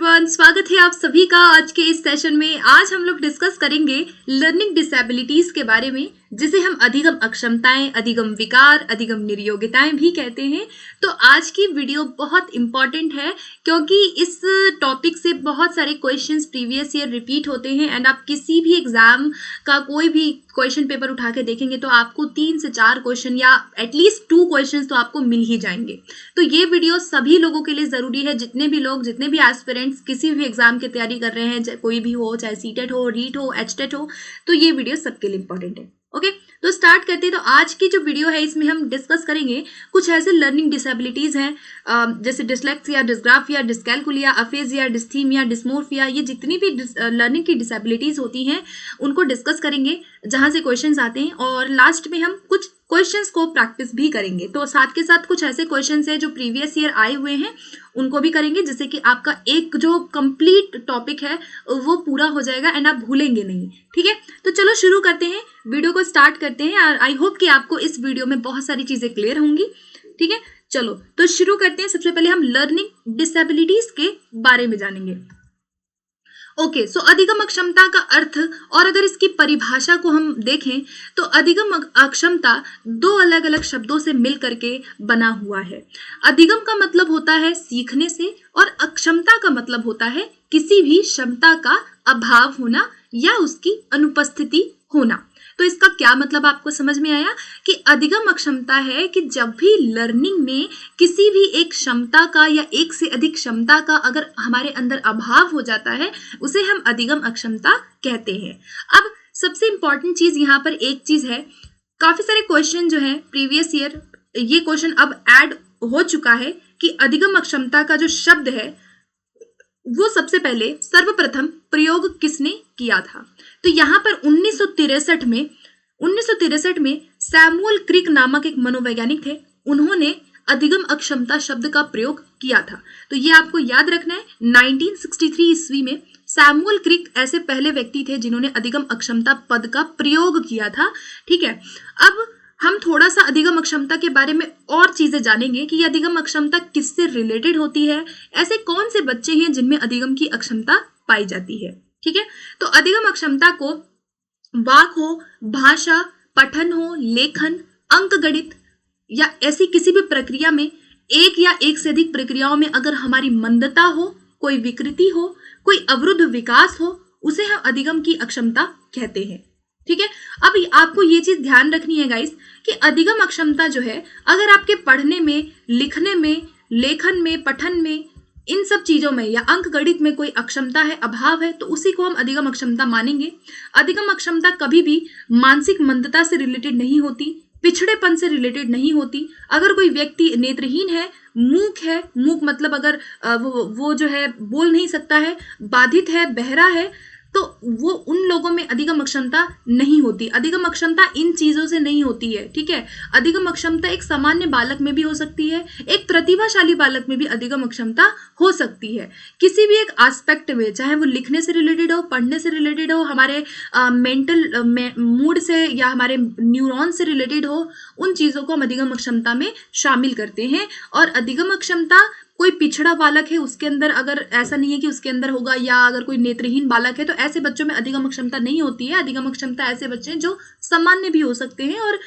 Everyone, स्वागत है आप सभी का आज के इस सेशन में। आज हम लोग डिस्कस करेंगे लर्निंग डिसेबिलिटीज के बारे में, जिसे हम अधिगम अक्षमताएं, अधिगम विकार, अधिगम निर्योग्यताएं भी कहते हैं। तो आज की वीडियो बहुत इंपॉर्टेंट है क्योंकि इस टॉपिक से बहुत सारे क्वेश्चंस प्रीवियस ईयर रिपीट होते हैं एंड आप किसी भी एग्जाम का कोई भी क्वेश्चन पेपर उठा के देखेंगे तो आपको 3 से 4 क्वेश्चन या एटलीस्ट 2 क्वेश्चंस तो आपको मिल ही जाएंगे। तो ये वीडियो सभी लोगों के लिए जरूरी है, जितने भी लोग, जितने भी एस्पिरेंट्स किसी भी एग्जाम की तैयारी कर रहे हैं, कोई भी हो, चाहे सीटेट हो, रीट हो, एचटेट हो, तो ये वीडियो सबके लिए इंपॉर्टेंट है। ओके, तो स्टार्ट करते हैं। तो आज की जो वीडियो है इसमें हम डिस्कस करेंगे कुछ ऐसे लर्निंग डिसेबिलिटीज हैं जैसे dyslexia, dysgraphia, dyscalculia, aphasia, dysthymia, dysmorphia. ये जितनी भी लर्निंग की डिसेबिलिटीज होती हैं उनको डिस्कस करेंगे जहां से क्वेश्चंस आते हैं, और लास्ट में हम कुछ क्वेश्चंस को प्रैक्टिस भी करेंगे। तो साथ के साथ कुछ ऐसे क्वेश्चंस हैं जो प्रीवियस ईयर आए हुए हैं उनको भी करेंगे, जिससे कि आपका एक जो कंप्लीट टॉपिक है वो पूरा हो जाएगा एंड आप भूलेंगे नहीं। ठीक है, तो चलो शुरू करते हैं, वीडियो को स्टार्ट करते हैं। आई होप कि आपको इस वीडियो में बहुत सारी चीजें क्लियर होंगी। ठीक है, चलो तो शुरू करते हैं। सबसे पहले हम लर्निंग डिसेबिलिटीज के बारे में जानेंगे। ओके, सो अधिगम अक्षमता का अर्थ, और अगर इसकी परिभाषा को हम देखें तो अधिगम अक्षमता 2 अलग अलग शब्दों से मिल करके बना हुआ है। अधिगम का मतलब होता है सीखने से और अक्षमता का मतलब होता है किसी भी क्षमता का अभाव होना या उसकी अनुपस्थिति होना। तो इसका क्या मतलब आपको समझ में आया कि अधिगम अक्षमता है कि जब भी लर्निंग में किसी भी एक क्षमता का या एक से अधिक क्षमता का अगर हमारे अंदर अभाव हो जाता है, उसे हम अधिगम अक्षमता कहते हैं। अब सबसे इंपॉर्टेंट चीज यहाँ पर एक चीज है, काफी सारे क्वेश्चन जो है प्रीवियस ईयर, ये क्वेश्चन अब ऐड हो चुका है कि अधिगम अक्षमता का जो शब्द है वो सबसे पहले सर्वप्रथम प्रयोग किसने किया था। तो यहाँ पर 1963 में सैमुअल क्रिक नामक एक मनोवैज्ञानिक थे, उन्होंने अधिगम अक्षमता शब्द का प्रयोग किया था। तो ये आपको याद रखना है, 1963 ईस्वी में सैमुअल क्रिक ऐसे पहले व्यक्ति थे जिन्होंने अधिगम अक्षमता पद का प्रयोग किया था। ठीक है, अब हम थोड़ा सा अधिगम अक्षमता के बारे में और चीजें जानेंगे कि अधिगम अक्षमता किससे रिलेटेड होती है, ऐसे कौन से बच्चे हैं जिनमें अधिगम की अक्षमता पाई जाती है। ठीक है, तो अधिगम अक्षमता को वाक हो, भाषा, पठन हो, लेखन, अंकगणित या ऐसी किसी भी प्रक्रिया में, एक या एक से अधिक प्रक्रियाओं में अगर हमारी मंदता हो, कोई विकृति हो, कोई अवरुद्ध विकास हो, उसे हम अधिगम की अक्षमता कहते हैं। ठीक है, अब आपको ये चीज ध्यान रखनी है गाइस कि अधिगम अक्षमता जो है, अगर आपके पढ़ने में, लिखने में, लेखन में, पठन में, इन सब चीजों में या अंक गणित में कोई अक्षमता है, अभाव है, तो उसी को हम अधिगम अक्षमता मानेंगे। अधिगम अक्षमता कभी भी मानसिक मंदता से रिलेटेड नहीं होती, पिछड़ेपन से रिलेटेड नहीं होती। अगर कोई व्यक्ति नेत्रहीन है, मूक है, मूक मतलब अगर वो जो है बोल नहीं सकता है, बाधित है, बहरा है, तो वो उन लोगों में अधिगम अक्षमता नहीं होती। अधिगम अक्षमता इन चीजों से नहीं होती है। ठीक है, अधिगम अक्षमता एक सामान्य बालक में भी हो सकती है, एक प्रतिभाशाली बालक में भी अधिगम अक्षमता हो सकती है। किसी भी एक एस्पेक्ट में, चाहे वो लिखने से रिलेटेड हो, पढ़ने से रिलेटेड हो, हमारे मेंटल मूड से या हमारे न्यूरॉन से रिलेटेड हो, उन चीजों को हम अधिगम अक्षमता में शामिल करते हैं। और अधिगम अक्षमता कोई पिछड़ा बालक है उसके अंदर, अगर ऐसा नहीं है कि उसके अंदर होगा, या अगर कोई नेत्रहीन बालक है तो ऐसे बच्चों में अधिगम अक्षमता नहीं होती है। अधिगम अक्षमता ऐसे बच्चे हैं जो सामान्य भी हो सकते हैं और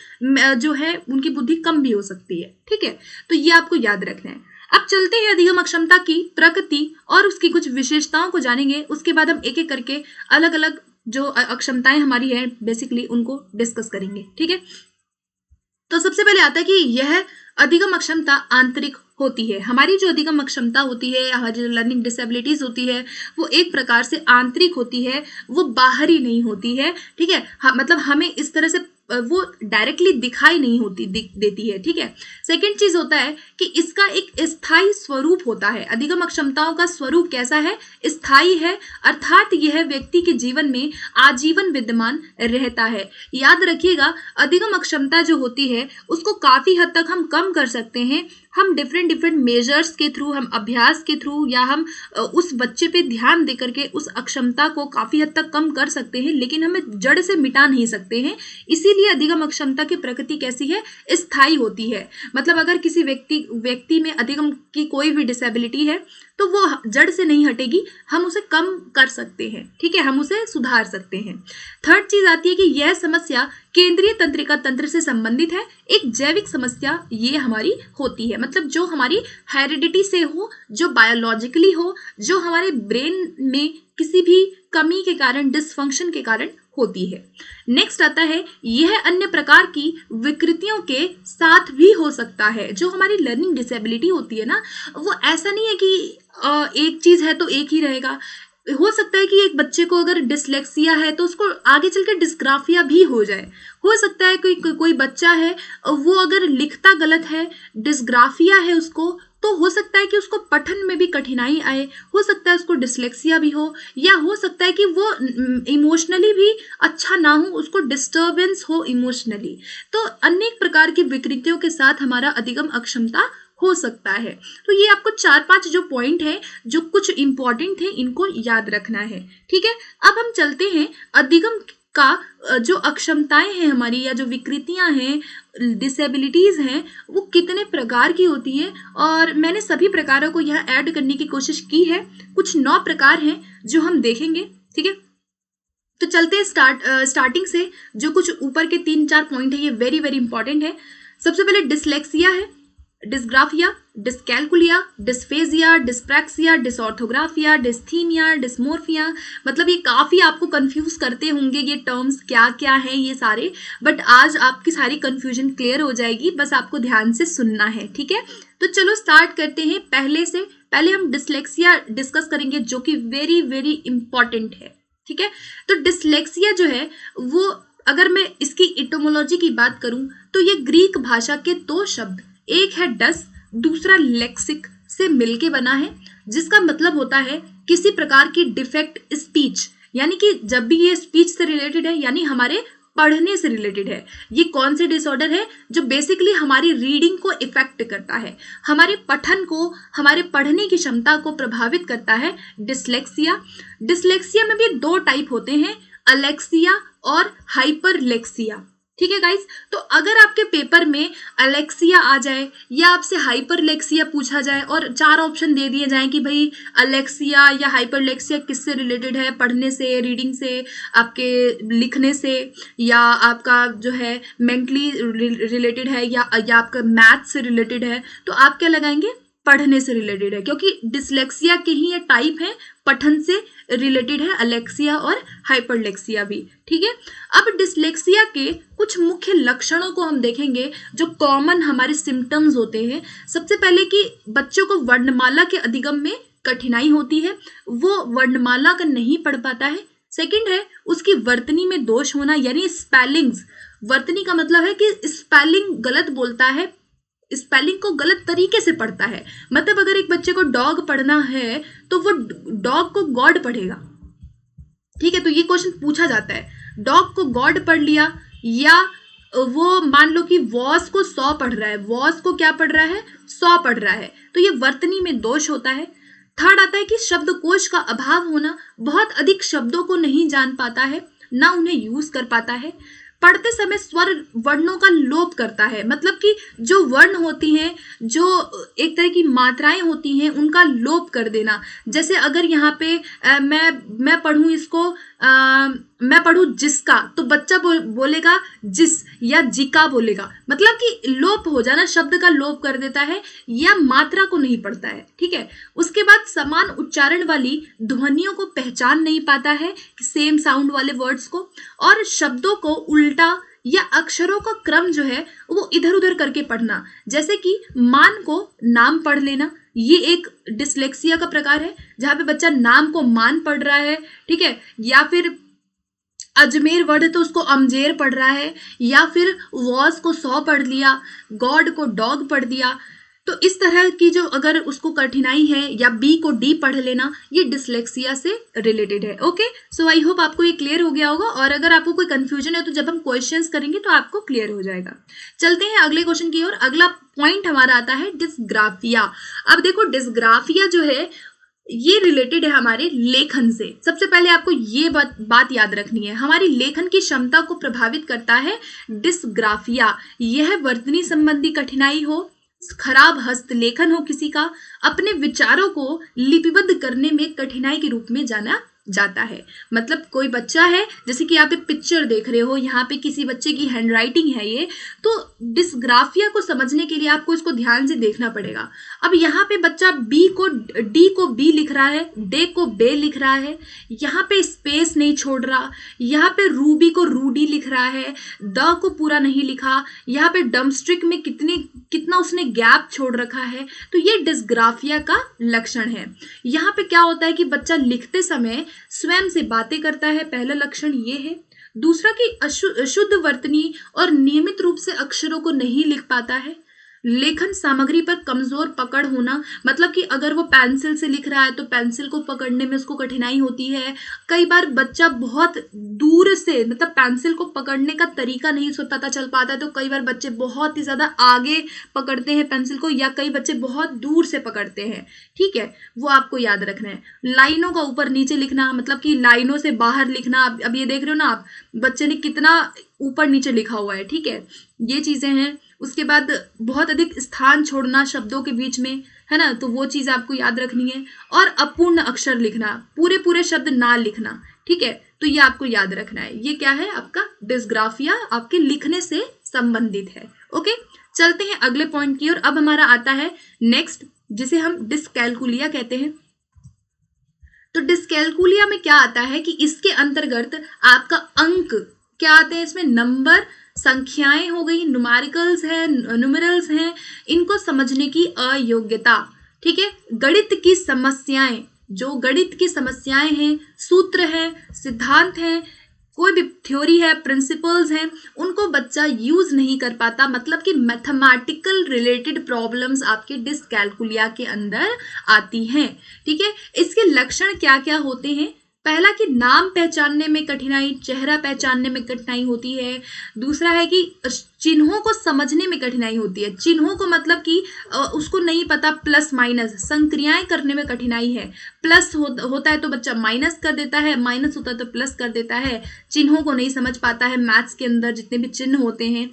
जो है उनकी बुद्धि कम भी हो सकती है। ठीक है, तो ये आपको याद रखना है। अब चलते हैं अधिगम अक्षमता की प्रकृति और उसकी कुछ विशेषताओं को जानेंगे। उसके बाद हम एक एक करके अलग अलग जो अक्षमताएं हमारी है बेसिकली उनको डिस्कस करेंगे। ठीक है, तो सबसे पहले आता है कि यह अधिगम अक्षमता आंतरिक होती है। हमारी जो अधिगम अक्षमता होती है, हमारी जो लर्निंग डिसेबिलिटीज होती है, वो एक प्रकार से आंतरिक होती है, वो बाहरी नहीं होती है। ठीक है, मतलब हमें इस तरह से वो डायरेक्टली दिखाई नहीं होती देती है। ठीक है, सेकंड चीज होता है कि इसका एक स्थायी स्वरूप होता है। अधिगम अक्षमताओं का स्वरूप कैसा है? स्थायी है, अर्थात यह व्यक्ति के जीवन में आजीवन विद्यमान रहता है। याद रखिएगा, अधिगम अक्षमता जो होती है उसको काफी हद तक हम कम कर सकते हैं। हम डिफरेंट मेजर्स के थ्रू, हम अभ्यास के थ्रू, या हम उस बच्चे पे ध्यान दे करके उस अक्षमता को काफी हद तक कम कर सकते हैं, लेकिन हमें जड़ से मिटा नहीं सकते हैं। इसीलिए अधिगम अक्षमता की प्रकृति कैसी है? स्थायी होती है। मतलब अगर किसी व्यक्ति में अधिगम की कोई भी डिसेबिलिटी है तो वो जड़ से नहीं हटेगी, हम उसे कम कर सकते हैं, ठीक है, हम उसे सुधार सकते हैं। थर्ड चीज आती है कि यह समस्या केंद्रीय तंत्रिका तंत्र से संबंधित है। एक जैविक समस्या ये हमारी होती है, मतलब जो हमारी हेरिडिटी से हो, जो बायोलॉजिकली हो, जो हमारे ब्रेन में किसी भी कमी के कारण, डिसफंक्शन के कारण होती है। नेक्स्ट आता है, यह अन्य प्रकार की विकृतियों के साथ भी हो सकता है। जो हमारी लर्निंग डिसेबिलिटी होती है ना, वो ऐसा नहीं है कि एक चीज है तो एक ही रहेगा। हो सकता है कि एक बच्चे को अगर डिसलेक्सिया है तो उसको आगे चल के डिस्ग्राफिया भी हो जाए। हो सकता है कोई बच्चा है, वो अगर लिखता गलत है, डिस्ग्राफिया है उसको, तो हो सकता है कि उसको पठन में भी कठिनाई आए, हो सकता है उसको डिसलेक्सिया भी हो, या हो सकता है कि वो इमोशनली भी अच्छा ना हो, उसको डिस्टर्बेंस हो इमोशनली। तो अनेक प्रकार की विकृतियों के साथ हमारा अधिगम अक्षमता हो सकता है। तो ये आपको 4-5 जो पॉइंट है, जो कुछ इंपॉर्टेंट थे, इनको याद रखना है, ठीक है। अब हम चलते हैं अधिगम का जो अक्षमताएं हैं हमारी, या जो विकृतियां हैं, डिसेबिलिटीज हैं, वो कितने प्रकार की होती है, और मैंने सभी प्रकारों को यहाँ ऐड करने की कोशिश की है। कुछ 9 प्रकार हैं जो हम देखेंगे, ठीक है। तो चलते हैं स्टार्टिंग से। जो कुछ ऊपर के 3-4 पॉइंट है, ये वेरी वेरी इंपॉर्टेंट है। सबसे पहले डिसलेक्सिया है, dysgraphia, dyscalculia, dysphagia, dyspraxia, dysorthographia, dysthymia, dysmorphia. मतलब ये काफी आपको कंफ्यूज करते होंगे ये टर्म्स क्या क्या हैं ये सारे, बट आज आपकी सारी कंफ्यूजन क्लियर हो जाएगी, बस आपको ध्यान से सुनना है, ठीक है। तो चलो स्टार्ट करते हैं। पहले हम डिसलेक्सिया डिस्कस करेंगे, जो कि वेरी वेरी इंपॉर्टेंट है, ठीक है। तो डिसलेक्सिया जो है वो, अगर मैं इसकी इटोमोलॉजी की बात करूं तो ये ग्रीक भाषा के 2 शब्द, एक है डस, दूसरा लेक्सिक से मिलके बना है, जिसका मतलब होता है किसी प्रकार की डिफेक्ट स्पीच, यानी कि जब भी ये स्पीच से रिलेटेड है, यानी हमारे पढ़ने से रिलेटेड है। ये कौन से डिसऑर्डर है? जो बेसिकली हमारी रीडिंग को इफेक्ट करता है, हमारे पठन को, हमारे पढ़ने की क्षमता को प्रभावित करता है डिसलेक्सिया। डिसलेक्सिया में भी 2 टाइप होते हैं, अलेक्सिया और हाइपरलेक्सिया, ठीक है गाइस। तो अगर आपके पेपर में अलेक्सिया आ जाए या आपसे हाइपरलेक्सिया पूछा जाए और 4 ऑप्शन दे दिए जाएं कि भाई अलेक्सिया या हाइपरलेक्सिया किससे रिलेटेड है, पढ़ने से, रीडिंग से, आपके लिखने से, या आपका जो है मेंटली रिलेटेड है, या आपका मैथ से रिलेटेड है, तो आप क्या लगाएंगे? पढ़ने से रिलेटेड है, क्योंकि डिसलेक्सिया के ही ये टाइप है, पठन से रिलेटेड है अलेक्सिया और हाइपरलेक्सिया भी, ठीक है। अब डिसलेक्सिया के कुछ मुख्य लक्षणों को हम देखेंगे, जो कॉमन हमारे सिम्टम्स होते हैं। सबसे पहले कि बच्चों को वर्णमाला के अधिगम में कठिनाई होती है, वो वर्णमाला का नहीं पढ़ पाता है। सेकंड है उसकी वर्तनी में दोष होना, यानी स्पेलिंग्स। वर्तनी का मतलब है कि स्पेलिंग गलत बोलता है, स्पेलिंग को गलत तरीके से पढ़ता है। मतलब अगर एक बच्चे को डॉग पढ़ना है तो वो डॉग को गॉड पढ़ेगा, ठीक है। तो ये क्वेश्चन पूछा जाता है, डॉग को गॉड पढ़ लिया, या वो मान लो कि वॉस को सॉ पढ़ रहा है, वॉस को क्या पढ़ रहा है? सॉ पढ़ रहा है, तो ये वर्तनी में दोष होता है। थर्ड आता है कि शब्दकोश का अभाव होना, बहुत अधिक शब्दों को नहीं जान पाता है, ना उन्हें यूज कर पाता है। पढ़ते समय स्वर वर्णों का लोप करता है, मतलब कि जो वर्ण होती हैं, जो एक तरह की मात्राएं होती हैं, उनका लोप कर देना। जैसे अगर यहाँ पे मैं पढ़ूं इसको, मैं पढ़ूं जिसका, तो बच्चा बोलेगा जिस, या जिका बोलेगा, मतलब कि लोप हो जाना, शब्द का लोप कर देता है, या मात्रा को नहीं पढ़ता है, ठीक है। उसके बाद समान उच्चारण वाली ध्वनियों को पहचान नहीं पाता है, सेम साउंड वाले वर्ड्स को, और शब्दों को उल्टा या अक्षरों का क्रम जो है वो इधर उधर करके पढ़ना। जैसे कि मान को नाम पढ़ लेना, ये एक डिसलेक्सिया का प्रकार है, जहां पे बच्चा नाम को मान पढ़ रहा है, ठीक है। या फिर अजमेर वर्ड है तो उसको अमजेर पढ़ रहा है, या फिर वॉस को सॉ पढ़ लिया, गॉड को डॉग पढ़ दिया। तो इस तरह की जो अगर उसको कठिनाई है, या बी को डी पढ़ लेना, ये डिसलेक्सिया से रिलेटेड है। ओके, सो आई होप आपको ये क्लियर हो गया होगा, और अगर आपको कोई कंफ्यूजन है तो जब हम क्वेश्चंस करेंगे तो आपको क्लियर हो जाएगा। चलते हैं अगले क्वेश्चन की ओर। अगला पॉइंट हमारा आता है डिस्ग्राफिया। अब देखो डिस्ग्राफिया जो है ये रिलेटेड है हमारे लेखन से। सबसे पहले आपको ये बात याद रखनी है, हमारी लेखन की क्षमता को प्रभावित करता है डिस्ग्राफिया। यह वर्तनी संबंधी कठिनाई हो, खराब हस्तलेखन हो किसी का, अपने विचारों को लिपिबद्ध करने में कठिनाई के रूप में जाना जाता है। मतलब कोई बच्चा है, जैसे कि आप एक पिक्चर देख रहे हो, यहाँ पे किसी बच्चे की हैंडराइटिंग है ये, तो डिस्ग्राफिया को समझने के लिए आपको इसको ध्यान से देखना पड़ेगा। अब यहाँ पे बच्चा डी को बी लिख रहा है, डे को बे लिख रहा है, यहाँ पे स्पेस नहीं छोड़ रहा, यहाँ पे रूबी को रूडी लिख रहा है, द को पूरा नहीं लिखा, यहाँ पे डमस्ट्रिक में कितना उसने गैप छोड़ रखा है। तो ये डिस्ग्राफिया का लक्षण है। यहाँ पे क्या होता है कि बच्चा लिखते समय स्वयं से बातें करता है, पहला लक्षण ये है। दूसरा कि अशुद्ध वर्तनी और नियमित रूप से अक्षरों को नहीं लिख पाता है। लेखन सामग्री पर कमजोर पकड़ होना, मतलब कि अगर वो पेंसिल से लिख रहा है तो पेंसिल को पकड़ने में उसको कठिनाई होती है। कई बार बच्चा बहुत दूर से, मतलब पेंसिल को पकड़ने का तरीका नहीं पता चल पाता है, तो कई बार बच्चे बहुत ही ज्यादा आगे पकड़ते हैं पेंसिल को, या कई बच्चे बहुत दूर से पकड़ते हैं। ठीक है, वो आपको याद रखना है। लाइनों का ऊपर नीचे लिखना, मतलब कि लाइनों से बाहर लिखना। अब ये देख रहे हो ना आप, बच्चे ने कितना ऊपर नीचे लिखा हुआ है। ठीक है, ये चीजें हैं। उसके बाद बहुत अधिक स्थान छोड़ना शब्दों के बीच में, है ना, तो वो चीज आपको याद रखनी है। और अपूर्ण अक्षर लिखना, पूरे पूरे शब्द ना लिखना। ठीक है, तो ये आपको याद रखना है। ये क्या है, आपका डिस्ग्राफिया आपके लिखने से संबंधित है। ओके, चलते हैं अगले पॉइंट की ओर। अब हमारा आता है नेक्स्ट, जिसे हम डिस्कैलकुलिया कहते हैं। तो डिस्कैलकुलिया में क्या आता है कि इसके अंतर्गत आपका अंक क्या आते हैं, इसमें नंबर, संख्याएं हो गई, न्यूमेरिकल्स है, न्यूमेरल्स हैं, इनको समझने की अयोग्यता। ठीक है, गणित की समस्याएं, जो गणित की समस्याएं हैं, सूत्र हैं, सिद्धांत हैं, कोई भी थ्योरी है, प्रिंसिपल्स हैं, उनको बच्चा यूज नहीं कर पाता। मतलब कि मैथमेटिकल रिलेटेड प्रॉब्लम्स आपके डिस्कैलकुलिया के अंदर आती हैं। ठीक है, इसके लक्षण क्या क्या होते हैं। पहला कि नाम पहचानने में कठिनाई, चेहरा पहचानने में कठिनाई होती है। दूसरा है कि चिन्हों को समझने में कठिनाई होती है। चिन्हों को मतलब कि उसको नहीं पता, प्लस माइनस, संक्रियाएं करने में कठिनाई है। प्लस होता है तो बच्चा माइनस कर देता है, माइनस होता है तो प्लस कर देता है। चिन्हों को नहीं समझ पाता है, मैथ्स के अंदर जितने भी चिन्ह होते हैं।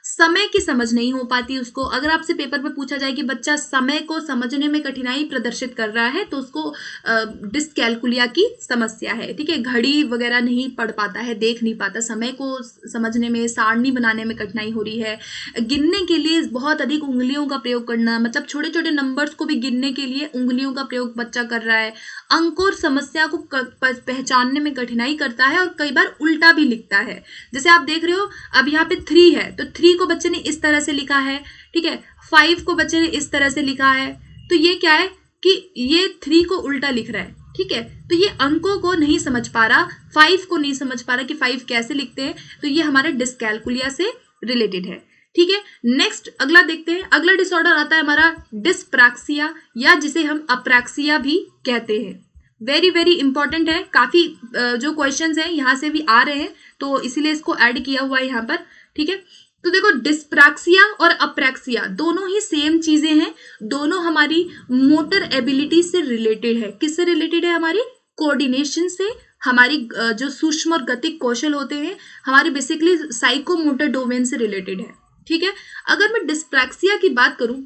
समय की समझ नहीं हो पाती उसको। अगर आपसे पेपर पे पूछा जाए कि बच्चा समय को समझने में कठिनाई प्रदर्शित कर रहा है, तो उसको डिस्कैलकुलिया की समस्या है। ठीक है, घड़ी वगैरह नहीं पढ़ पाता है, देख नहीं पाता, समय को समझने में, सारणी बनाने में कठिनाई हो रही है। गिनने के लिए बहुत अधिक उंगलियों का प्रयोग करना, मतलब छोटे छोटे नंबर्स को भी गिनने के लिए उंगलियों का प्रयोग बच्चा कर रहा है। अंक और समस्या को पहचानने में कठिनाई करता है, और कई बार उल्टा भी लिखता है। जैसे आप देख रहे हो, अब यहाँ पे 3 है, तो 3 को बच्चे ने इस तरह से लिखा है। ठीक है, 5 को बच्चे ने इस तरह से लिखा है। तो ये क्या है कि ये 3 को उल्टा लिख रहा है। ठीक है, तो ये अंकों को नहीं समझ पा रहा, 5 को नहीं समझ पा रहा कि 5 कैसे लिखते हैं। तो ये हमारे डिस्कैलकुलिया से रिलेटेड है। ठीक है, नेक्स्ट अगला देखते हैं। अगला डिसऑर्डर आता है हमारा डिस्प्रैक्सिया, या जिसे हम अप्रैक्सिया भी कहते हैं। वेरी वेरी इंपॉर्टेंट है, काफी जो क्वेश्चंस हैं यहाँ से भी आ रहे हैं, तो इसीलिए इसको ऐड किया हुआ है यहाँ पर। ठीक है, तो देखो, डिस्प्रैक्सिया और अप्रैक्सिया दोनों ही सेम चीजें हैं। दोनों हमारी मोटर एबिलिटी से रिलेटेड है। किससे रिलेटेड है, हमारी कोऑर्डिनेशन से, हमारी जो सूक्ष्म और गतिक कौशल होते हैं, हमारे बेसिकली साइकोमोटर डोमेन से रिलेटेड है। ठीक है, अगर मैं डिस्प्रैक्सिया की बात करूं,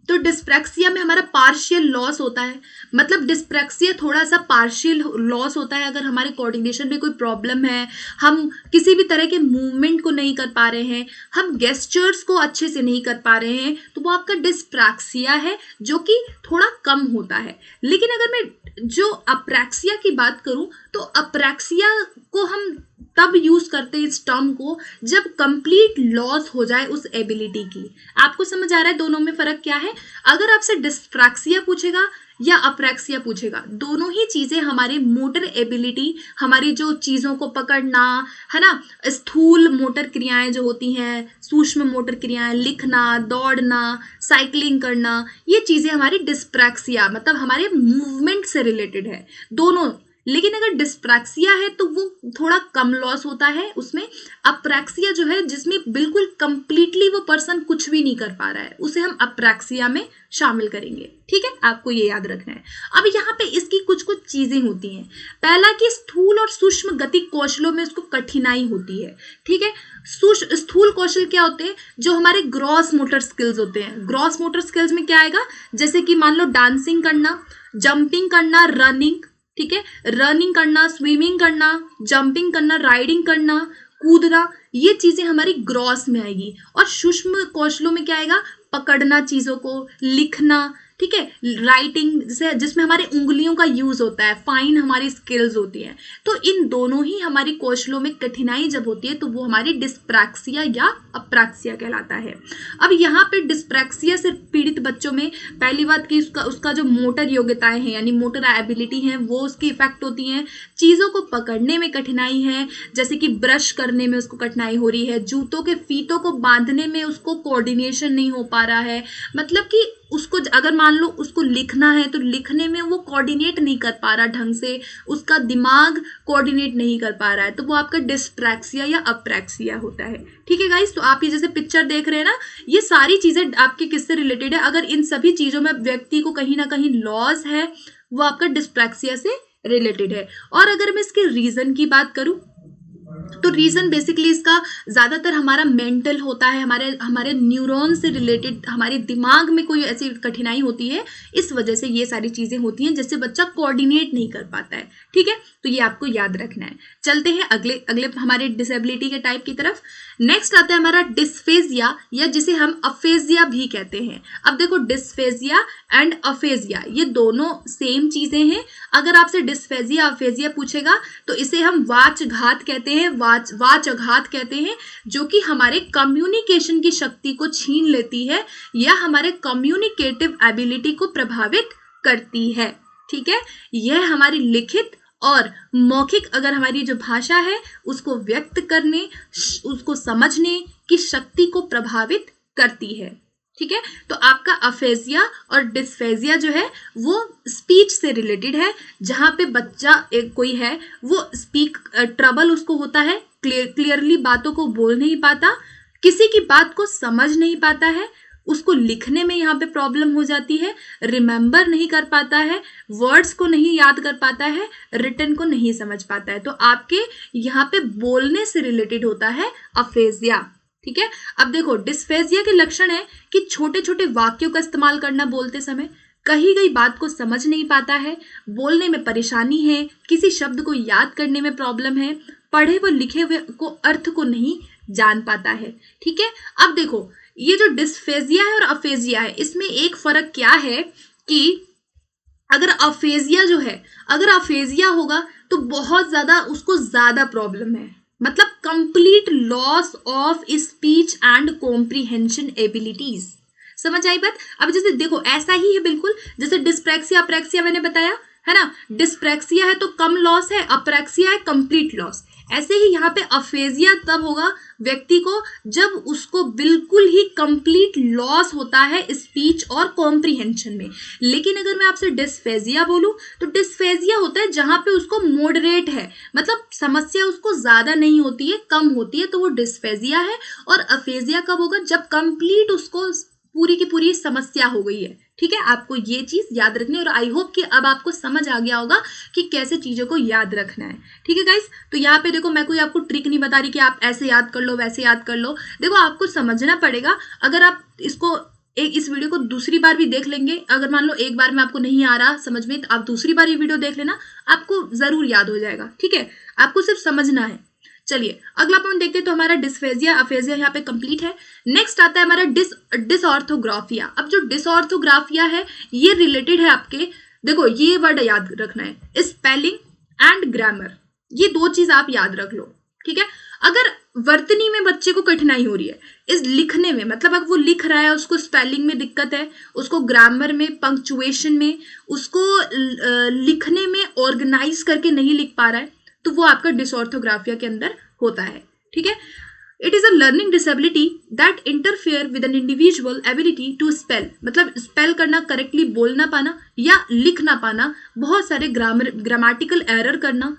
तो डिस्प्रैक्सिया में हमारा पार्शियल लॉस होता है। मतलब डिस्प्रैक्सिया थोड़ा सा पार्शियल लॉस होता है अगर हमारे कोऑर्डिनेशन में कोई प्रॉब्लम है, हम किसी भी तरह के मूवमेंट को नहीं कर पा रहे हैं, हम गेस्चर्स को अच्छे से नहीं कर पा रहे हैं, तो वो आपका डिस्प्रैक्सिया है, जो कि थोड़ा कम होता है। लेकिन अगर मैं जो अप्रैक्सिया की बात करूं, तो अप्रैक्सिया को हम तब यूज करते हैं इस टर्म को जब कंप्लीट लॉस हो जाए उस एबिलिटी की। आपको समझ आ रहा है दोनों में फर्क क्या है। अगर आपसे डिस्प्रैक्सिया पूछेगा या अप्रैक्सिया पूछेगा, दोनों ही चीजें हमारी मोटर एबिलिटी, हमारी जो चीजों को पकड़ना है ना, स्थूल मोटर क्रियाएं जो होती हैं, सूक्ष्म मोटर क्रियाएं, लिखना, दौड़ना, साइकिलिंग करना, ये चीजें हमारी डिस्प्रैक्सिया मतलब हमारे मूवमेंट से रिलेटेड है दोनों। लेकिन अगर डिस्प्रैक्सिया है तो वो थोड़ा कम लॉस होता है उसमें। अप्रैक्सिया जो है जिसमें बिल्कुल कंप्लीटली वो पर्सन कुछ भी नहीं कर पा रहा है, उसे हम अप्रैक्सिया में शामिल करेंगे। ठीक है, आपको ये याद रखना है। अब यहाँ पे इसकी कुछ कुछ चीजें होती हैं। पहला कि स्थूल और सूक्ष्म गति कौशलों में उसको कठिनाई होती है। ठीक है, स्थूल कौशल क्या होते हैं, जो हमारे ग्रॉस मोटर स्किल्स होते हैं। ग्रॉस मोटर स्किल्स में क्या आएगा, जैसे कि मान लो डांसिंग करना, जंपिंग करना, रनिंग, ठीक है, रनिंग करना, स्विमिंग करना, जंपिंग करना, राइडिंग करना, कूदना, ये चीजें हमारी ग्रॉस में आएगी। और सूक्ष्म कौशलों में क्या आएगा, पकड़ना चीजों को, लिखना, ठीक है, राइटिंग से जिसमें हमारे उंगलियों का यूज होता है, फाइन हमारी स्किल्स होती हैं। तो इन दोनों ही हमारी कौशलों में कठिनाई जब होती है तो वो हमारी डिस्प्रैक्सिया या अप्रैक्सिया कहलाता है। अब यहाँ पे डिस्प्रैक्सिया से पीड़ित बच्चों में पहली बात कि उसका जो मोटर योग्यताएं हैं यानी मोटर एबिलिटी है वो उसकी इफेक्ट होती हैं। चीज़ों को पकड़ने में कठिनाई है, जैसे कि ब्रश करने में उसको कठिनाई हो रही है, जूतों के फीतों को बांधने में उसको कोऑर्डिनेशन नहीं हो पा रहा है, मतलब कि उसको अगर मान लो उसको लिखना है तो लिखने में वो कोऑर्डिनेट नहीं कर पा रहा ढंग से, उसका दिमाग कोऑर्डिनेट नहीं कर पा रहा है, तो वो आपका डिस्प्रैक्सिया या अप्रैक्सिया होता है। ठीक है गाइस, तो आप ये जैसे पिक्चर देख रहे हैं ना, ये सारी चीजें आपके किससे रिलेटेड है। अगर इन सभी चीजों में व्यक्ति को कहीं ना कहीं लॉस है वो आपका डिस्प्रैक्सिया से रिलेटेड है। और अगर मैं इसके रीजन की बात करूं तो रीजन बेसिकली इसका ज्यादातर हमारा मेंटल होता है, हमारे न्यूरॉन से रिलेटेड, हमारे दिमाग में कोई ऐसी कठिनाई होती है, इस वजह से ये सारी चीजें होती हैं जिससे बच्चा कोऑर्डिनेट नहीं कर पाता है। ठीक है, तो ये आपको याद रखना है। चलते हैं अगले हमारे डिसेबिलिटी के टाइप की तरफ। नेक्स्ट आता है हमारा डिस्फेजिया या जिसे हम अफेजिया भी कहते हैं। अब देखो डिस्फेजिया एंड अफेजिया ये दोनों सेम चीजें हैं। अगर आपसे डिस्फेजिया अफेजिया पूछेगा तो इसे हम वाचघात कहते हैं, वाचघात कहते हैं, जो कि हमारे कम्युनिकेशन की शक्ति को छीन लेती है या हमारे कम्युनिकेटिव एबिलिटी को प्रभावित करती है। ठीक है, यह हमारी लिखित और मौखिक अगर हमारी जो भाषा है उसको व्यक्त करने, उसको समझने की शक्ति को प्रभावित करती है। ठीक है, तो आपका अफेजिया और डिस्फेजिया जो है वो स्पीच से रिलेटेड है, जहां पे बच्चा कोई है वो स्पीक ट्रबल उसको होता है, क्लियरली बातों को बोल नहीं पाता, किसी की बात को समझ नहीं पाता है, उसको लिखने में यहाँ पे प्रॉब्लम हो जाती है, रिमेंबर नहीं कर पाता है, वर्ड्स को नहीं याद कर पाता है, रिटन को नहीं समझ पाता है। तो आपके यहाँ पे बोलने से रिलेटेड होता है अफेजिया। ठीक है, अब देखो डिस्फेजिया के लक्षण है कि छोटे छोटे वाक्यों का इस्तेमाल करना बोलते समय, कही गई बात को समझ नहीं पाता है, बोलने में परेशानी है, किसी शब्द को याद करने में प्रॉब्लम है, पढ़े व लिखे हुए को अर्थ को नहीं जान पाता है। ठीक है, अब देखो ये जो डिस्फेजिया है और अफेजिया है इसमें एक फर्क क्या है कि अगर अफेजिया जो है, अगर अफेजिया होगा तो बहुत ज्यादा उसको ज्यादा प्रॉब्लम है, मतलब complete loss of speech and comprehension abilities. समझ आई बात। अब जैसे देखो ऐसा ही है बिल्कुल जैसे डिस्प्रैक्सिया अप्रैक्सिया मैंने बताया है ना, डिस्प्रैक्सिया है तो कम लॉस है, अप्रैक्सिया है कंप्लीट लॉस। ऐसे ही यहाँ पे अफेजिया तब होगा व्यक्ति को जब उसको बिल्कुल ही कंप्लीट लॉस होता है स्पीच और कॉम्प्रिहेंशन में। लेकिन अगर मैं आपसे डिस्फेजिया बोलूं तो डिस्फेजिया होता है जहां पे उसको मॉडरेट है, मतलब समस्या उसको ज्यादा नहीं होती है, कम होती है, तो वो डिस्फेजिया है। और अफेजिया कब होगा, जब कंप्लीट उसको पूरी की पूरी समस्या हो गई है। ठीक है, आपको ये चीज याद रखनी है और आई होप कि अब आपको समझ आ गया होगा कि कैसे चीजों को याद रखना है। ठीक है गाइस, तो यहाँ पे देखो मैं कोई आपको ट्रिक नहीं बता रही कि आप ऐसे याद कर लो वैसे याद कर लो। देखो आपको समझना पड़ेगा। अगर आप इस वीडियो को दूसरी बार भी देख लेंगे, अगर मान लो एक बार में आपको नहीं आ रहा समझ में तो आप दूसरी बार ये वीडियो देख लेना, आपको जरूर याद हो जाएगा। ठीक है, आपको सिर्फ समझना है। चलिए अगला पॉइंट देखते हैं। तो हमारा डिस्फेजिया अफेजिया यहाँ पे कंप्लीट है। नेक्स्ट आता है हमारा डिसऑर्थोग्राफिया। अब जो डिसऑर्थोग्राफिया है ये रिलेटेड है आपके, देखो ये वर्ड याद रखना है, स्पेलिंग एंड ग्रामर, ये दो चीज आप याद रख लो। ठीक है, अगर वर्तनी में बच्चे को कठिनाई हो रही है इस लिखने में, मतलब अगर वो लिख रहा है उसको स्पेलिंग में दिक्कत है, उसको ग्रामर में, पंक्चुएशन में, उसको लिखने में ऑर्गेनाइज करके नहीं लिख पा रहा है, तो वो आपका डिसऑर्थोग्राफिया के अंदर होता है। ठीक है, it is a learning disability that interfere with an individual ability to spell, मतलब स्पेल करना, करेक्टली बोलना पाना या लिख ना पाना, बहुत सारे ग्रामेटिकल एरर करना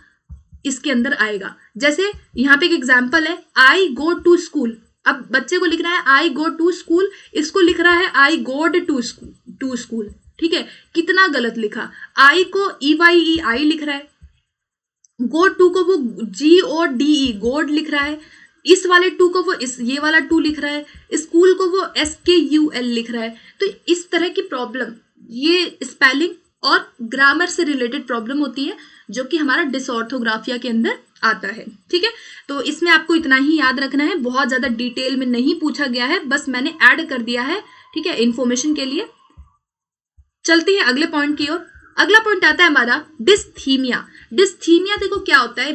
इसके अंदर आएगा। जैसे यहाँ पे एक एग्जाम्पल है, आई गो टू स्कूल। अब बच्चे को लिखना है आई गो टू स्कूल, इसको लिख रहा है आई गोड टू स्कूल। ठीक है, कितना गलत लिखा। आई को ई वाई ई आई लिख रहा है, गो टू को वो GODE गोड लिख रहा है, इस वाले टू को वो ये वाला टू लिख रहा है, स्कूल को वो SKUL लिख रहा है। तो इस तरह की प्रॉब्लम, ये स्पेलिंग और ग्रामर से रिलेटेड प्रॉब्लम होती है जो कि हमारा डिसऑर्थोग्राफिया के अंदर आता है। ठीक है, तो इसमें आपको इतना ही याद रखना है, बहुत ज्यादा डिटेल में नहीं पूछा गया है, बस मैंने ऐड कर दिया है। ठीक है, इंफॉर्मेशन के लिए। चलते हैं अगले पॉइंट की ओर। अगला पॉइंट आता है हमारा डिस्थीमिया। डिस्थीमिया देखो क्या होता है,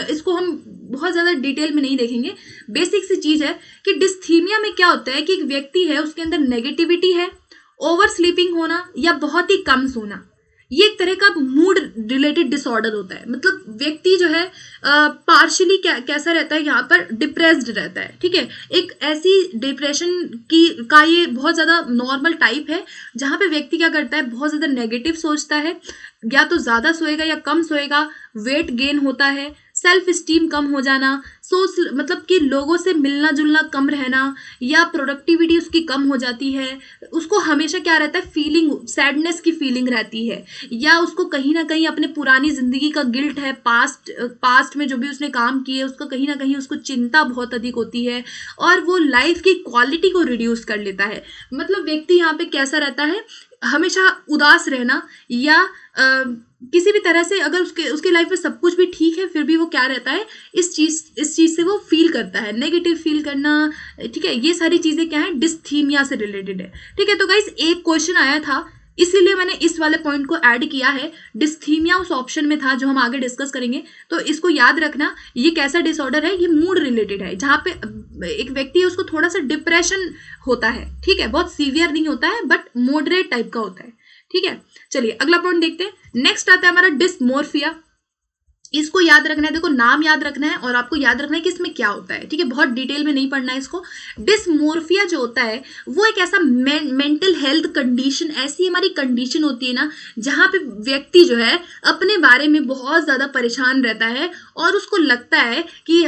इसको हम बहुत ज्यादा डिटेल में नहीं देखेंगे, बेसिक सी चीज है कि डिस्थीमिया में क्या होता है कि एक व्यक्ति है, उसके अंदर नेगेटिविटी है, ओवर स्लीपिंग होना या बहुत ही कम सोना। ये एक तरह का मूड रिलेटेड डिसऑर्डर होता है। मतलब व्यक्ति जो है पार्शियली कैसा रहता है, यहाँ पर डिप्रेस्ड रहता है। ठीक है, एक ऐसी डिप्रेशन का ये बहुत ज्यादा नॉर्मल टाइप है जहाँ पे व्यक्ति क्या करता है, बहुत ज्यादा नेगेटिव सोचता है, या तो ज्यादा सोएगा या कम सोएगा, वेट गेन होता है, सेल्फ स्टीम कम हो जाना, मतलब कि लोगों से मिलना जुलना कम रहना, या प्रोडक्टिविटी उसकी कम हो जाती है, उसको हमेशा क्या रहता है, फीलिंग, सैडनेस की फीलिंग रहती है, या उसको कहीं ना कहीं अपने पुरानी जिंदगी का गिल्ट है, पास्ट में जो भी उसने काम किए उसका कहीं ना कहीं उसको चिंता बहुत अधिक होती है, और वो लाइफ की क्वालिटी को रिड्यूस कर लेता है। मतलब व्यक्ति यहाँ पे कैसा रहता है, हमेशा उदास रहना, या किसी भी तरह से अगर उसके लाइफ में सब कुछ भी ठीक है फिर भी वो क्या रहता है, इस चीज से वो फील करता है, नेगेटिव फील करना। ठीक है, ये सारी चीजें क्या है, डिस्थीमिया से रिलेटेड है। ठीक है, तो गाइस एक क्वेश्चन आया था इसीलिए मैंने इस वाले पॉइंट को ऐड किया है। डिस्थीमिया उस ऑप्शन में था जो हम आगे डिस्कस करेंगे, तो इसको याद रखना। ये कैसा डिसऑर्डर है, ये मूड रिलेटेड है, जहाँ पे एक व्यक्ति है उसको थोड़ा सा डिप्रेशन होता है। ठीक है, बहुत सीवियर नहीं होता है बट मॉडरेट टाइप का होता है। ठीक है, चलिए अगला पॉइंट देखते हैं। नेक्स्ट आता है हमारा डिस्मोर्फिया। इसको याद रखना है, देखो नाम याद रखना है और आपको याद रखना है कि इसमें क्या होता है। ठीक है, बहुत डिटेल में नहीं पढ़ना है इसको। डिस्मोर्फिया जो होता है वो एक ऐसा मेंटल हेल्थ कंडीशन, ऐसी हमारी कंडीशन होती है ना जहाँ पे व्यक्ति जो है अपने बारे में बहुत ज्यादा परेशान रहता है और उसको लगता है कि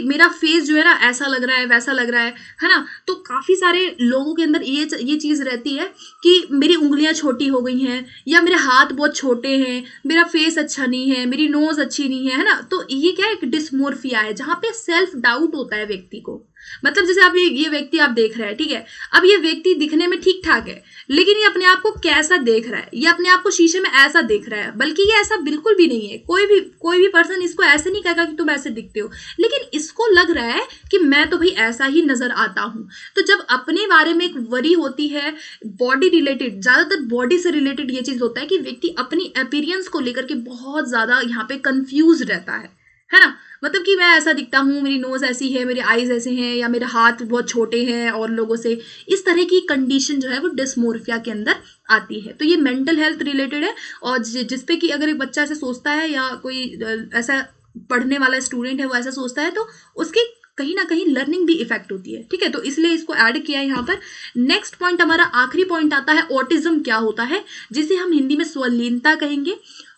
मेरा फेस जो है ना ऐसा लग रहा है, वैसा लग रहा है ना। तो काफी सारे लोगों के अंदर ये चीज रहती है कि मेरी उंगलियां छोटी हो गई हैं, या मेरे हाथ बहुत छोटे हैं, मेरा फेस अच्छा नहीं है, मेरी नोज अच्छी नहीं है ना। तो ये क्या है, एक डिस्मोर्फिया है जहां पे सेल्फ डाउट होता है व्यक्ति को। मतलब जैसे आप ये व्यक्ति आप देख रहे हैं, ठीक है, अब ये व्यक्ति दिखने में ठीक ठाक है, लेकिन ये अपने आप को कैसा देख रहा है, ये अपने आप को शीशे में ऐसा देख रहा है, बल्कि ये ऐसा बिल्कुल भी नहीं है। कोई भी पर्सन इसको ऐसे नहीं कहेगा कि तुम ऐसे दिखते हो, लेकिन इसको लग रहा है कि मैं तो भाई ऐसा ही नजर आता हूं। तो जब अपने बारे में एक वरी होती है, बॉडी रिलेटेड, ज्यादातर बॉडी से रिलेटेड ये चीज होता है कि व्यक्ति अपनी अपीयरेंस को लेकर के बहुत ज्यादा यहाँ पे कंफ्यूज रहता है ना। मतलब कि मैं ऐसा दिखता हूँ, मेरी नोज ऐसी है, मेरे आईज ऐसे हैं, या मेरे हाथ बहुत छोटे हैं और लोगों से, इस तरह की कंडीशन जो है वो डिस्मोर्फिया के अंदर आती है। तो ये मेंटल हेल्थ रिलेटेड है, और जिसपे कि अगर एक बच्चा ऐसे सोचता है या कोई ऐसा पढ़ने वाला स्टूडेंट है वो ऐसा सोचता है तो उसकी कहीं ना कहीं लर्निंग भी इफेक्ट होती है। ठीक है, तो इसलिए इसको ऐड किया है यहाँ पर। नेक्स्ट पॉइंट, हमारा आखिरी पॉइंट आता है ऑटिज्म क्या होता है, जिसे हम हिंदी में स्वलीनता कहेंगे।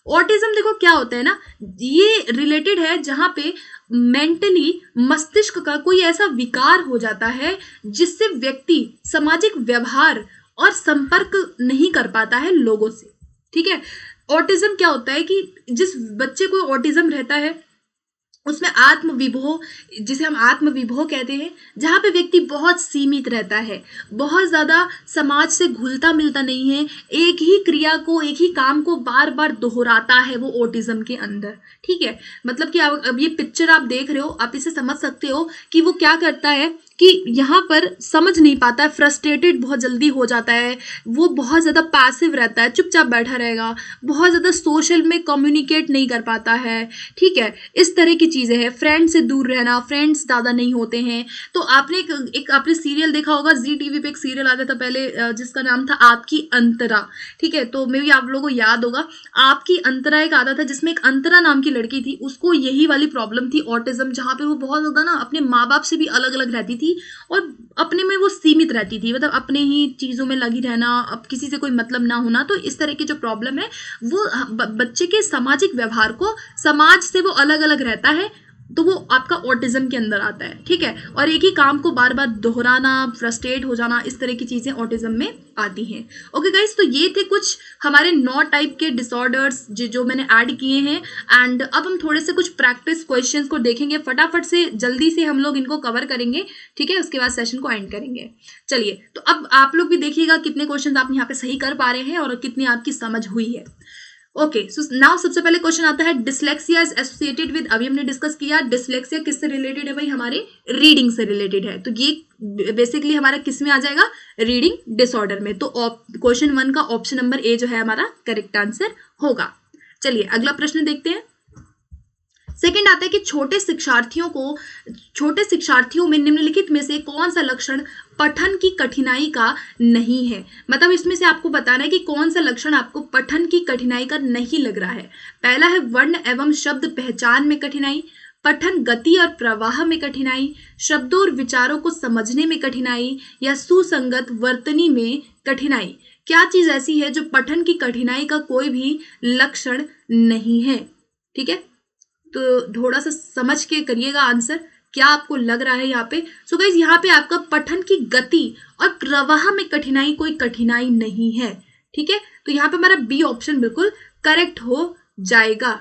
ऑटिज्म देखो क्या होता है ना, ये रिलेटेड है जहां पे मेंटली मस्तिष्क का कोई ऐसा विकार हो जाता है जिससे व्यक्ति सामाजिक व्यवहार और संपर्क नहीं कर पाता है लोगों से। ठीक है, ऑटिज्म क्या होता है कि जिस बच्चे को ऑटिज्म रहता है उसमें आत्मविभोह, जिसे हम आत्मविभोह कहते हैं, जहाँ पे व्यक्ति बहुत सीमित रहता है, बहुत ज्यादा समाज से घुलता मिलता नहीं है, एक ही क्रिया को, एक ही काम को बार बार दोहराता है वो ऑटिज्म के अंदर। ठीक है, मतलब कि अब ये पिक्चर आप देख रहे हो, आप इसे समझ सकते हो कि वो क्या करता है कि यहाँ पर समझ नहीं पाता है, फ्रस्ट्रेटेड बहुत जल्दी हो जाता है, वो बहुत ज़्यादा पैसिव रहता है, चुपचाप बैठा रहेगा, बहुत ज़्यादा सोशल में कम्युनिकेट नहीं कर पाता है, ठीक है, इस तरह की चीज़ें हैं। फ्रेंड से दूर रहना, फ्रेंड्स ज़्यादा नहीं होते हैं। तो आपने एक आपने सीरियल देखा होगा, जी टीवी पे एक सीरियल आता था पहले जिसका नाम था आपकी अंतरा, ठीक है, तो मे भी आप लोगों को याद होगा। आपकी अंतरा एक आता था जिसमें एक अंतरा नाम की लड़की थी, उसको यही वाली प्रॉब्लम थी, ऑटिज्म, जहाँ पे वो बहुत ज़्यादा ना अपने माँ बाप से भी अलग अलग रहती थी और अपने में वो सीमित रहती थी, मतलब अपने ही चीज़ों में लगी रहना, अब किसी से कोई मतलब ना होना। तो इस तरह की जो प्रॉब्लम है वो बच्चे के सामाजिक व्यवहार को, समाज से वो अलग अलग रहता है, तो वो आपका ऑटिज्म के अंदर आता है, ठीक है। और एक ही काम को बार बार दोहराना, फ्रस्ट्रेट हो जाना, इस तरह की चीज़ें ऑटिज्म में आती हैं। ओके गाइस, तो ये थे कुछ हमारे 9 टाइप के डिसऑर्डर्स जो मैंने ऐड किए हैं। एंड अब हम थोड़े से कुछ प्रैक्टिस क्वेश्चंस को देखेंगे, फटाफट से जल्दी से हम लोग इनको कवर करेंगे, ठीक है, उसके बाद सेशन को एंड करेंगे। चलिए, तो अब आप लोग भी देखिएगा कितने क्वेश्चन आप यहाँ पे सही कर पा रहे हैं और कितनी आपकी समझ हुई है। ओके, सो नाउ सबसे पहले क्वेश्चन आता है, डिसलेक्सिया इज एसोसिएटेड विद, अभी हमने डिस्कस किया डिसलेक्सिया किससे रिलेटेड है भाई, हमारे रीडिंग से रिलेटेड है। तो ये बेसिकली हमारा किस में आ जाएगा, रीडिंग डिसऑर्डर में। तो क्वेश्चन 1 का ऑप्शन नंबर ए जो है हमारा करेक्ट आंसर होगा। चलिए अगला प्रश्न देखते हैं। सेकंड आता है कि छोटे शिक्षार्थियों में निम्नलिखित में से कौन सा लक्षण पठन की कठिनाई का नहीं है। मतलब इसमें से आपको बताना है कि कौन सा लक्षण आपको पठन की कठिनाई का नहीं लग रहा है। पहला है वर्ण एवं शब्द पहचान में कठिनाई, पठन गति और प्रवाह में कठिनाई, शब्दों और विचारों को समझने में कठिनाई, या सुसंगत वर्तनी में कठिनाई। क्या चीज ऐसी है जो पठन की कठिनाई का कोई भी लक्षण नहीं है, ठीक है। तो थोड़ा सा समझ के करिएगा आंसर, क्या आपको लग रहा है यहाँ पे। सो गाइस, यहाँ पे आपका पठन की गति और प्रवाह में कठिनाई कोई कठिनाई नहीं है, ठीक है। तो यहाँ पे हमारा बी ऑप्शन बिल्कुल करेक्ट हो जाएगा।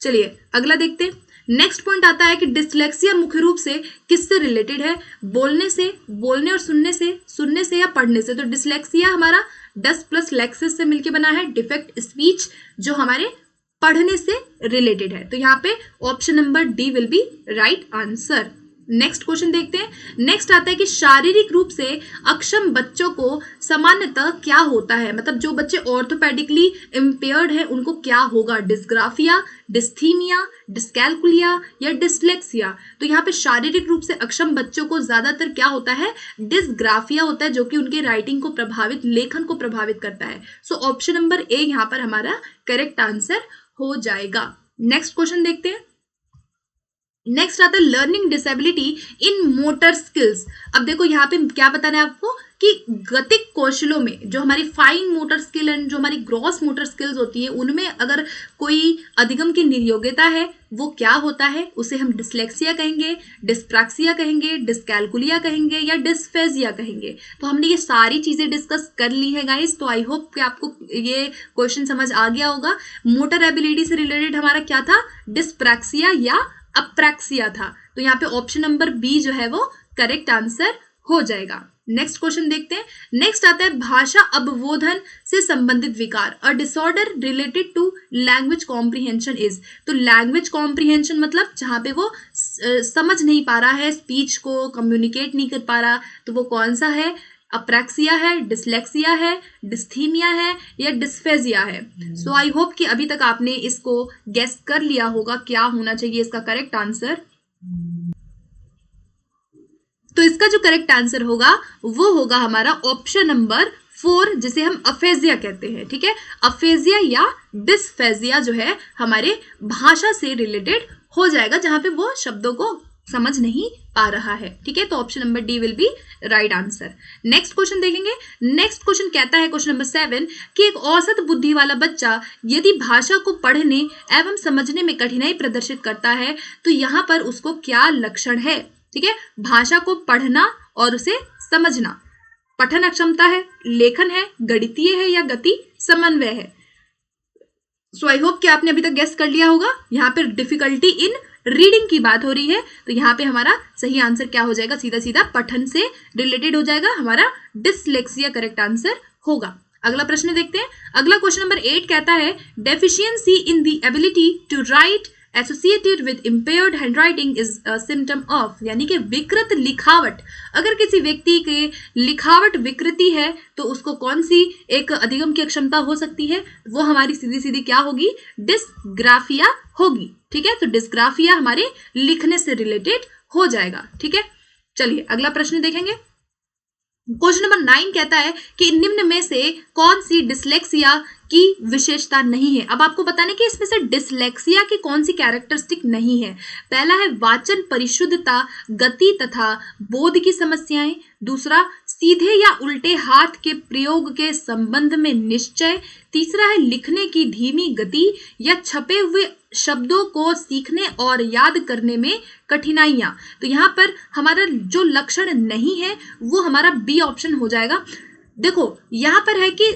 चलिए अगला देखते हैं। नेक्स्ट पॉइंट आता है कि डिसलेक्सिया मुख्य रूप से किससे रिलेटेड है, बोलने और सुनने से या पढ़ने से। तो डिसलेक्सिया हमारा डस प्लस लेक्सिस से मिलकर बना है, डिफेक्ट स्पीच, जो हमारे पढ़ने से रिलेटेड है। तो यहाँ पे option number D will be right answer. Next question देखते हैं। नेक्स्ट आता है कि शारीरिक रूप से अक्षम बच्चों को सामान्यतः क्या होता है, मतलब जो बच्चे ऑर्थोपेडिकली इम्पेयर्ड है उनको क्या होगा, डिस्ग्राफिया, डिस्थीमिया, डिस्कैल्कुलिया या डिसलेक्सिया। तो यहाँ पे शारीरिक रूप से अक्षम बच्चों को ज्यादातर क्या होता है, डिस्ग्राफिया होता है, जो कि उनके राइटिंग को प्रभावित, लेखन को प्रभावित करता है। सो ऑप्शन नंबर ए यहाँ पर हमारा करेक्ट आंसर हो जाएगा। नेक्स्ट क्वेश्चन देखते हैं। नेक्स्ट आता है लर्निंग डिसेबिलिटी इन मोटर स्किल्स। अब देखो यहाँ पे क्या बताना है आपको कि गतिक कौशलों में जो हमारी फाइन मोटर स्किल एंड जो हमारी ग्रॉस मोटर स्किल्स होती है उनमें अगर कोई अधिगम की निर्योग्यता है वो क्या होता है, उसे हम डिसलेक्सिया कहेंगे, डिस्प्रैक्सिया कहेंगे, डिस्कैल्कुलिया कहेंगे या डिस्फेजिया कहेंगे। तो हमने ये सारी चीजें डिस्कस कर ली है गाइस। तो आई होप कि आपको ये क्वेश्चन समझ आ गया होगा। मोटर एबिलिटी से रिलेटेड हमारा क्या था, डिस्प्रैक्सिया या अप्रैक्सिया था। तो यहाँ पे ऑप्शन नंबर बी जो है वो करेक्ट आंसर हो जाएगा। नेक्स्ट क्वेश्चन देखते हैं। नेक्स्ट आता है भाषा अवबोधन से संबंधित विकार, a disorder related to language comprehension is. तो लैंग्वेज कॉम्प्रिहेंशन मतलब जहां पे वो समझ नहीं पा रहा है, स्पीच को कम्युनिकेट नहीं कर पा रहा, तो वो कौन सा है, अप्रैक्सिया है, डिसलेक्सिया है, डिस्थीमिया है या डिस्फेजिया है। सो आई होप कि अभी तक आपने इसको गेस कर लिया होगा क्या होना चाहिए इसका करेक्ट आंसर। तो इसका जो करेक्ट आंसर होगा वो होगा हमारा ऑप्शन नंबर 4, जिसे हम अफेजिया कहते हैं, ठीक है। अफेजिया या डिस्फेजिया जो है हमारे भाषा से रिलेटेड हो जाएगा, जहां पे वो शब्दों को समझ नहीं पा रहा है, ठीक है। तो option number D will be right answer. Next question देखेंगे। नेक्स्ट क्वेश्चन कहता है, क्वेश्चन नंबर 7, कि एक औसत बुद्धि वाला बच्चा यदि भाषा को पढ़ने एवं समझने में कठिनाई प्रदर्शित करता है तो यहाँ पर उसको क्या लक्षण है, ठीक है। भाषा को पढ़ना और उसे समझना, पठन अक्षमता है, लेखन है, गणितीय है या गति समन्वय है। सो आई होप कि आपने अभी तक गेस कर लिया होगा। यहाँ पे डिफिकल्टी इन रीडिंग की बात हो रही है, तो यहाँ पे हमारा सही आंसर क्या हो जाएगा, सीधा सीधा पठन से रिलेटेड हो जाएगा, हमारा डिसलेक्सिया करेक्ट आंसर होगा। अगला प्रश्न देखते हैं। अगला क्वेश्चन नंबर 8 कहता है deficiency in the ability to write associated with impaired handwriting is a symptom of, यानी कि विकृत लिखावट। अगर किसी व्यक्ति के लिखावट विकृति है तो उसको कौन सी एक अधिगम की अक्षमता हो सकती है? वो हमारी सीधी सीधी क्या होगी? डिस्ग्राफिया होगी। ठीक है, तो डिस्ग्राफिया हमारे लिखने से रिलेटेड हो जाएगा। ठीक है, चलिए अगला प्रश्न देखेंगे। क्वेश्चन नंबर 9 कहता है कि निम्न में से कौन सी डिसलेक्सिया की विशेषता नहीं है। अब आपको बताने कि इसमें से डिसलेक्सिया की कौन सी कैरेक्टरिस्टिक नहीं है। पहला है वाचन परिशुद्धता, गति तथा बोध की समस्याएं। दूसरा, सीधे या उल्टे हाथ के प्रयोग के संबंध में निश्चय। तीसरा है लिखने की धीमी गति या छपे हुए शब्दों को सीखने और याद करने में कठिनाइयां। तो यहाँ पर हमारा जो लक्षण नहीं है वो हमारा बी ऑप्शन हो जाएगा। देखो यहाँ पर है कि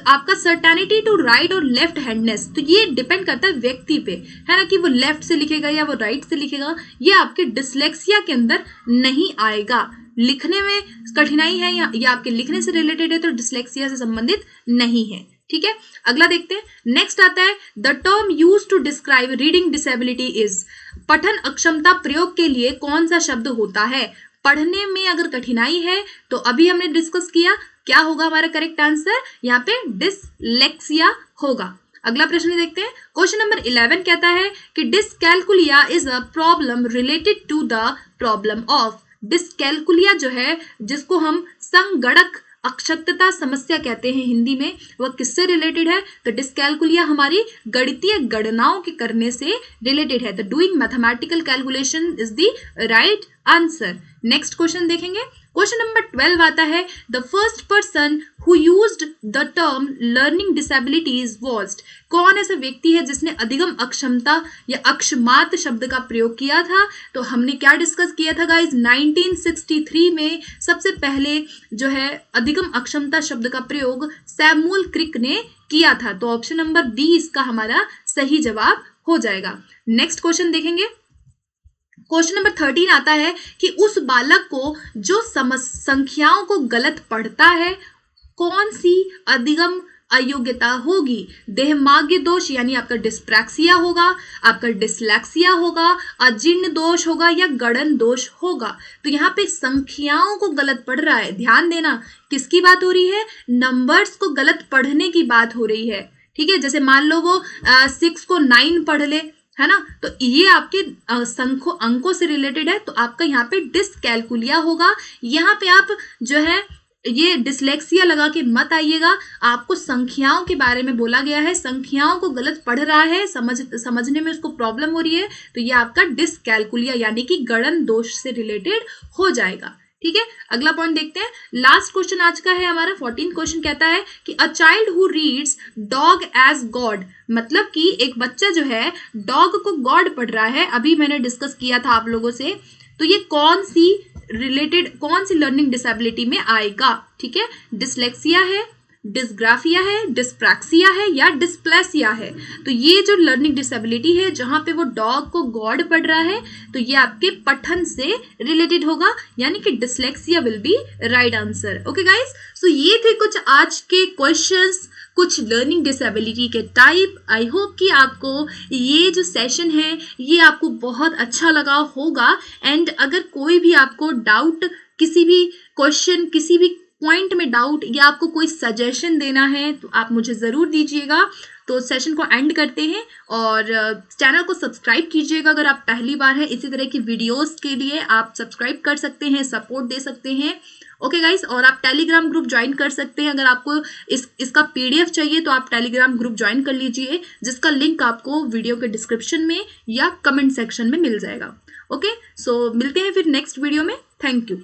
आपका सर्टेनिटी टू राइट और लेफ्ट हैंडनेस, तो ये डिपेंड करता है व्यक्ति पे, है ना, कि वो लेफ्ट से लिखेगा या वो राइट से लिखेगा। ये आपके डिसलेक्सिया के अंदर नहीं आएगा। लिखने में कठिनाई है या आपके लिखने से रिलेटेड है तो डिसलेक्सिया से संबंधित नहीं है। ठीक है, अगला देखते हैं। नेक्स्ट आता है the term use to describe reading disability is. पठन अक्षमता प्रयोग के लिए कौन सा शब्द होता है? पढ़ने में अगर कठिनाई है तो अभी हमने डिस्कस किया, क्या होगा हमारा करेक्ट आंसर? यहाँ पे डिसलेक्सिया होगा। अगला प्रश्न देखते हैं। क्वेश्चन नंबर 11 कहता है कि dyscalculia is a problem related to the problem of. Dyscalculia जो है, जिसको हम संगणक अक्षमता समस्या कहते हैं हिंदी में, वह किससे रिलेटेड है? तो डिसकैलकुलिया हमारी गणितीय गणनाओं के करने से रिलेटेड है। तो doing mathematical calculation is the right answer. Next question देखेंगे। क्वेश्चन नंबर 12 आता है the first person who used the term learning disabilities was. कौन ऐसा व्यक्ति है जिसने अधिगम अक्षमता या अक्षमात शब्द का प्रयोग किया था? तो हमने क्या डिस्कस किया था गाइज? 1963 में सबसे पहले जो है अधिगम अक्षमता शब्द का प्रयोग सैमुअल क्रिक ने किया था। तो ऑप्शन नंबर बी इसका हमारा सही जवाब हो जाएगा। नेक्स्ट क्वेश्चन देखेंगे। क्वेश्चन नंबर 13 आता है कि उस बालक को जो संख्याओं को गलत पढ़ता है कौन सी अधिगम अयोग्यता होगी? देहमाग्य दोष यानी आपका डिस्प्रैक्सिया होगा, आपका डिसलेक्सिया होगा, अजीर्ण दोष होगा या गणन दोष होगा। तो यहाँ पे संख्याओं को गलत पढ़ रहा है, ध्यान देना किसकी बात हो रही है? नंबर्स को गलत पढ़ने की बात हो रही है। ठीक है, जैसे मान लो वो 6 को 9 पढ़ ले, है ना, तो ये आपके अंकों से रिलेटेड है, तो आपका यहाँ पे डिसकैलकुलिया होगा। यहाँ पे आप जो है ये डिसलेक्सिया लगा के मत आइएगा, आपको संख्याओं के बारे में बोला गया है, संख्याओं को गलत पढ़ रहा है, समझने में उसको प्रॉब्लम हो रही है, तो ये आपका डिसकैलकुलिया यानी कि गणन दोष से रिलेटेड हो जाएगा। ठीक है, अगला पॉइंट देखते हैं। लास्ट क्वेश्चन आज का है हमारा 14 क्वेश्चन कहता है कि a child who reads dog as god, मतलब कि एक बच्चा जो है डॉग को गॉड पढ़ रहा है, अभी मैंने डिस्कस किया था आप लोगों से, तो ये कौन सी लर्निंग डिसेबिलिटी में आएगा? ठीक है, डिसलेक्सिया है, डिस्ग्राफिया है, डिस्प्रैक्सिया है या डिस्प्लेसिया है। तो ये जो लर्निंग डिसेबिलिटी है जहां पे वो डॉग को गॉड पढ़ रहा है तो ये आपके पठन से रिलेटेड होगा, यानी कि dyslexia will be right answer. Okay guys, so ये थे कुछ आज के क्वेश्चंस, कुछ लर्निंग डिसेबिलिटी के टाइप। आई होप कि आपको ये जो सेशन है ये आपको बहुत अच्छा लगा होगा। एंड अगर कोई भी आपको डाउट, किसी भी क्वेश्चन, किसी भी पॉइंट में डाउट या आपको कोई सजेशन देना है तो आप मुझे ज़रूर दीजिएगा। तो सेशन को एंड करते हैं और चैनल को सब्सक्राइब कीजिएगा अगर आप पहली बार हैं। इसी तरह की वीडियोस के लिए आप सब्सक्राइब कर सकते हैं, सपोर्ट दे सकते हैं। ओके गाइस, और आप टेलीग्राम ग्रुप ज्वाइन कर सकते हैं। अगर आपको इसका पीडीएफ चाहिए तो आप टेलीग्राम ग्रुप ज्वाइन कर लीजिए, जिसका लिंक आपको वीडियो के डिस्क्रिप्शन में या कमेंट सेक्शन में मिल जाएगा। ओके, सो मिलते हैं फिर नेक्स्ट वीडियो में। Thank you.